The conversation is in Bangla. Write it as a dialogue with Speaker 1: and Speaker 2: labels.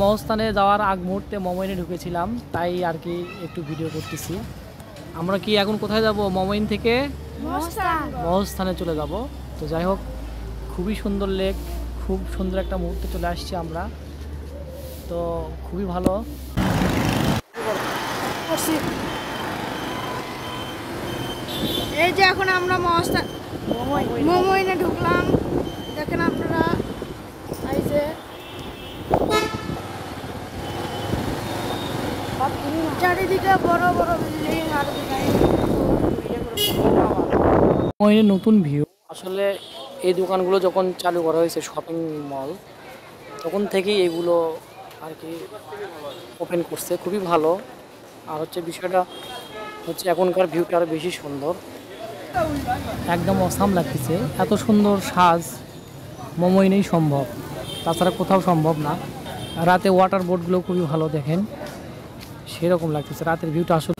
Speaker 1: মহস্থানে যাওয়ার আগ মুহূর্তে মমইনে ঢুকেছিলাম, তাই আর কি একটু ভিডিও করতেছি। আমরা কি এখন কোথায় যাব? মমইন থেকে মহস্থানে চলে যাব। তো যাই হোক, খুবই সুন্দর লেক, খুব সুন্দর একটা মুহূর্তে চলে আসছি আমরা। তো খুবই ভালো।
Speaker 2: এই যে এখন আমরা মমইনে ঢুকলাম, দেখেন আপনারা। এই যে চারিদিকে বড় বড় বিল্ডিং আর
Speaker 1: মমইনের নতুন ভিউ। আসলে এই দোকানগুলো যখন চালু করা হয়েছে, শপিং মল, তখন থেকেই এগুলো আর কি ওপেন করছে। খুবই ভালো। আর হচ্ছে বিষয়টা হচ্ছে এখনকার ভিউটা আরও বেশি সুন্দর, একদম অসাম লাগতেছে। এত সুন্দর সাজ মমইনেই সম্ভব, তাছাড়া কোথাও সম্ভব না। রাতে ওয়াটার বোটগুলো খুবই ভালো, দেখেন সেরকম লাগতেছে রাতের ভিউটা। আসলে